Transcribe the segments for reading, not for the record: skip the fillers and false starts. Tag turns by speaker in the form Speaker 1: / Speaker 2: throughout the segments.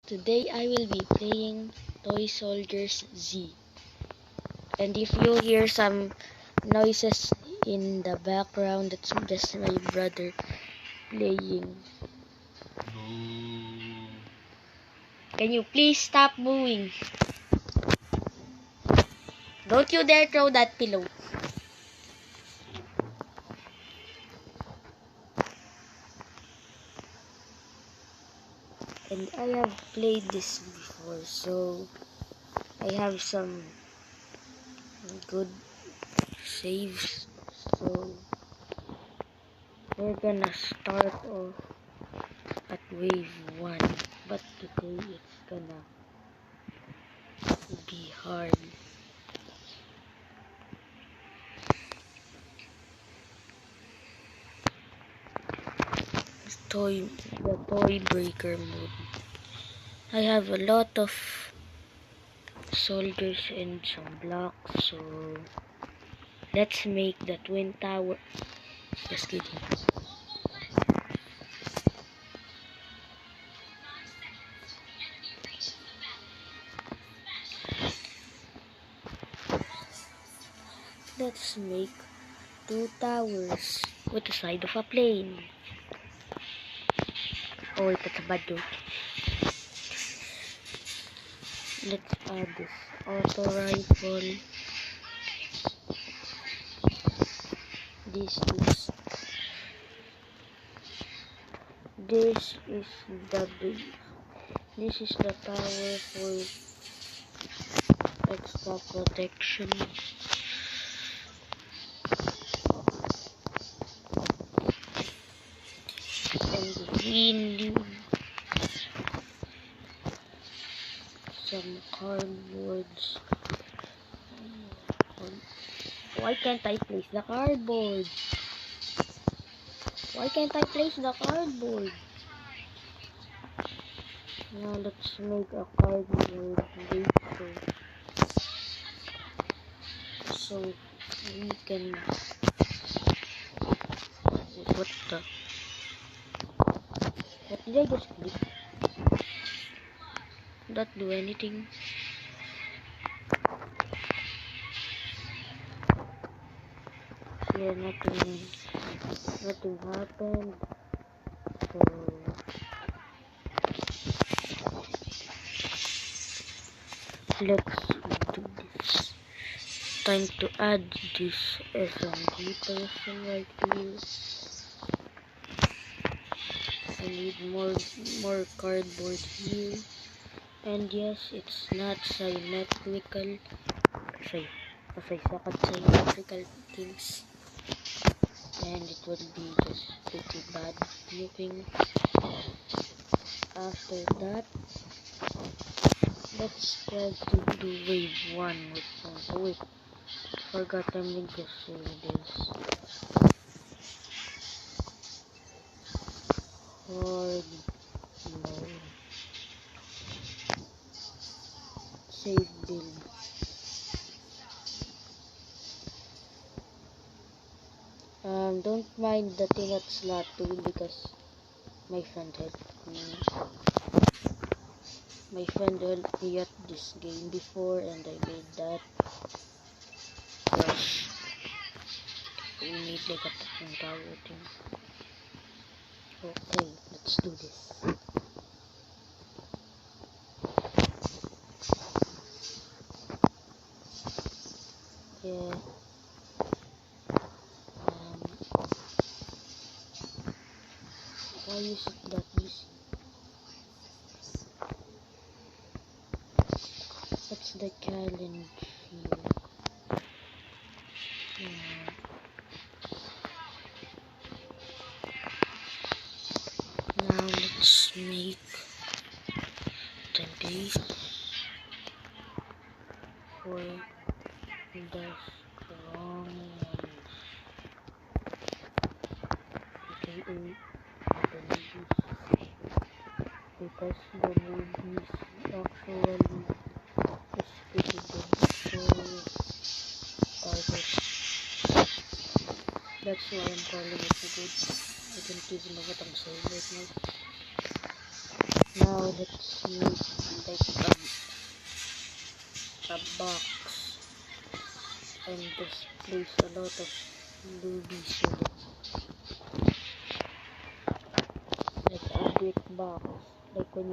Speaker 1: Today I will be playing Toy Soldiers Z. And if you hear some noises in the background, that's just my brother playing. Can you please stop booing? Don't you dare throw that pillow. And I have played this before, so I have some good saves. So we're gonna start off at wave 1, but today it's gonna be hard. The toy breaker mode. I have a lot of soldiers and some blocks, so let's make the twin tower. Just kidding. Let's make 2 towers with the side of a plane. Oh wait, that's a bad joke. Let's add this auto rifle. This is the tower for extra protection. And we need some cardboards. Why can't I place the cardboard? Why can't I place the cardboard? Now let's make a cardboard breaker. So we can... What did I just click? Not do anything. Yeah, nothing happened. So let's do this. Time to add this SMG person right here. I need more cardboard here. And yes, it's not symmetrical. Kasi suck at symmetrical things. And it would be just pretty bad looking. After that, let's try to do wave 1 with one. Oh wait, forgot I'm going to say this. Hard mode. Save build. Don't mind the thing at slot 2 because my friend helped me. My friend helped me at this game before and I made that. Gosh. We need like a fucking tower thing. Okay, let's do this. Yeah. Why is it that easy? What's the challenge here? Now let's make the base for the strong ones. Okay, the movies. Because the movies actually is pretty good. So that's why I'm calling it good. I don't even know what I'm saying right now. Now let's need like a box and just place a lot of rubies in it. Like a brick box. Like when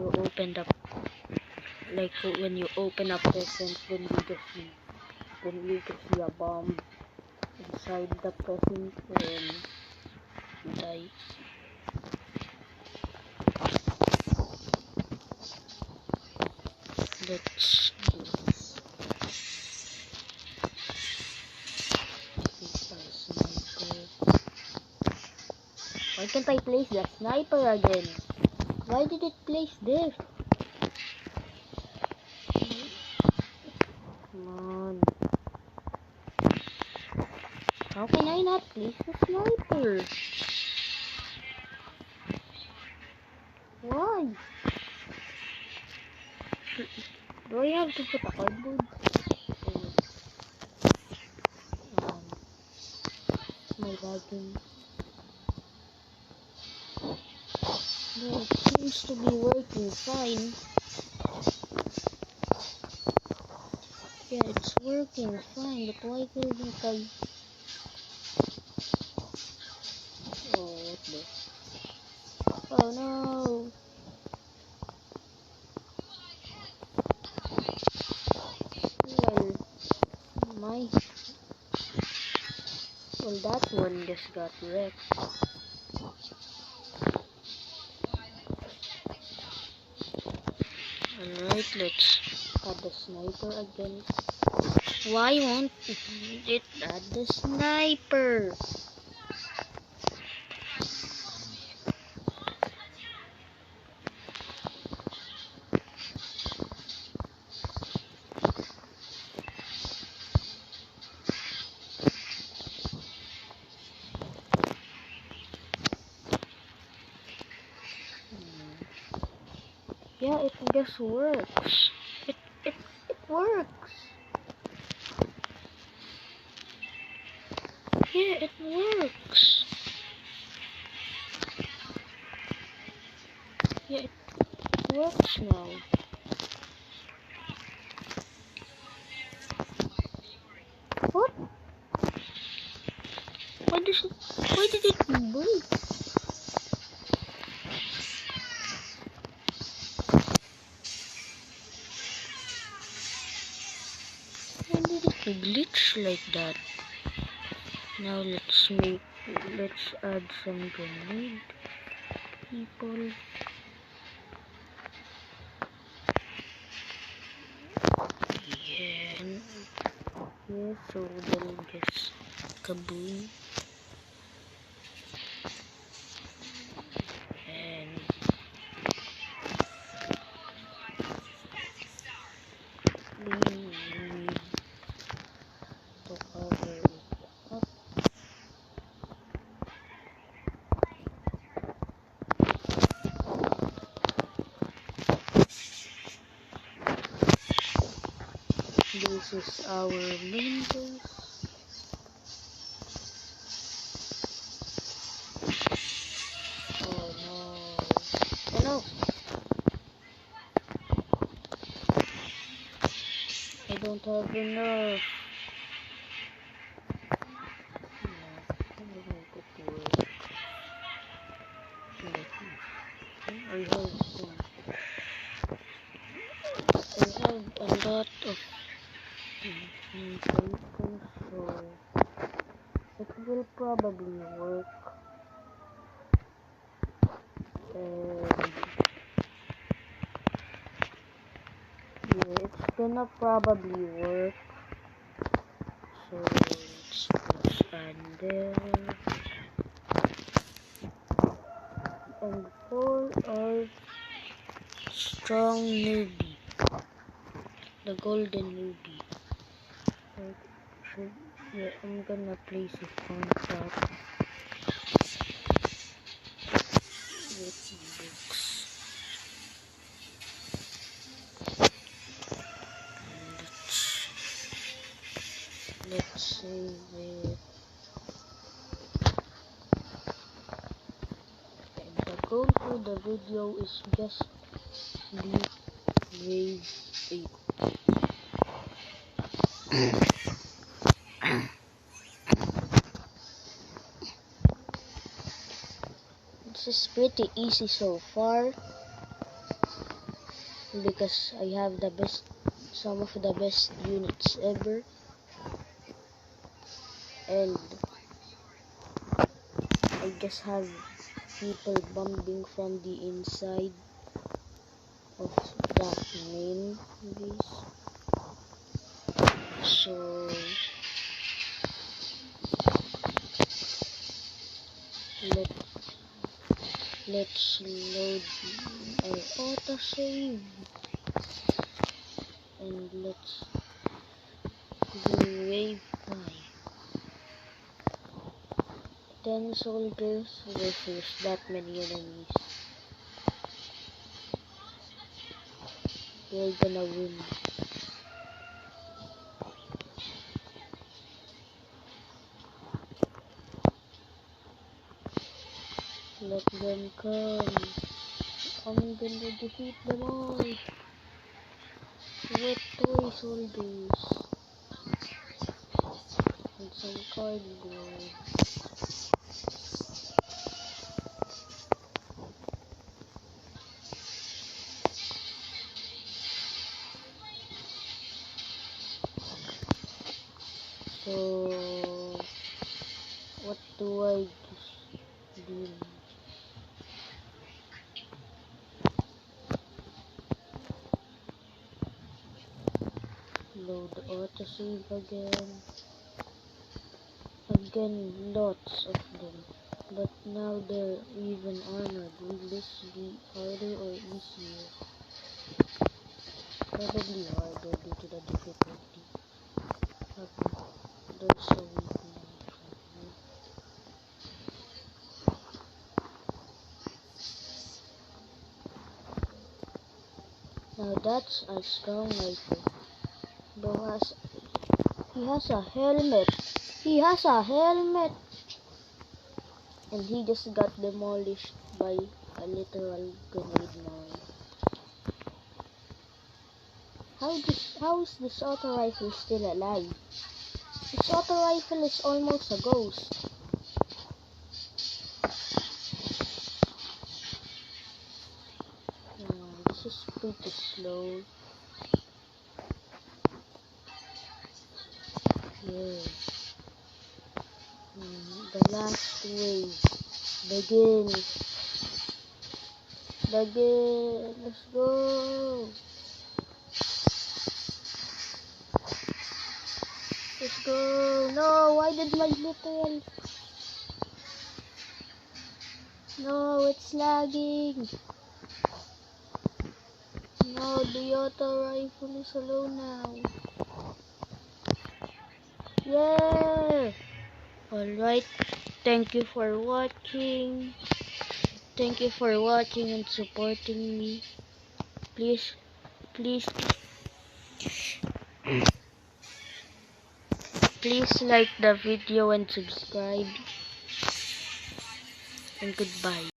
Speaker 1: you open up presents, then you just see a bomb inside the present and you die. Let's do this. Why can't I place the sniper again? Why did it place there? Come on. How can I not place the sniper? Why? Do I have to put a cardboard? My lagging. No, it seems to be working fine. Yeah, it's working fine, but why couldn't I? Oh, what the? Oh no! Well, that one just got wrecked. Alright, let's add the sniper again. Why won't it add the sniper? Yeah, it just works. It works. Yeah, it works. Yeah, it works now. What? Why did it break? Why did it glitch like that? Now let's add some grenade people. Yeah, so they'll just kaboom. And we need to cover it up. This is our main base. Oh no. Oh no. I don't have enough. I have a lot of papers, so it will probably work. And yeah, it's gonna probably work. So let's push and there. And for our strong ruby, the golden ruby. Yeah, I'm gonna place it on top with books. Let's save it. And the goal for the video is just leave Wave 8. This is pretty easy so far because I have some of the best units ever, and I just have people bombing from the inside of the main base. So let's load our autosave and let's do wave 5. 10 soldiers versus that many enemies. We're gonna win. Let them come. I'm gonna defeat them all. With toy soldiers and some cardboard. So what do I just do? Load the autosave again. Again, lots of them. But now they're even armored. Will this be harder or easier? Probably harder due to the difficulty. There's so weak now. Now that's a strong rifle. Though he has a helmet. He has a helmet. And he just got demolished by a literal grenade mine. How is this auto rifle still alive? This auto rifle is almost a ghost. This is pretty slow. Yeah. The last wave begins. Let's go. Let's go. No, why did my literal... No, it's lagging. No, the auto rifle is alone now. Yeah. Alright. Thank you for watching. Thank you for watching and supporting me. Please like the video and subscribe. And goodbye.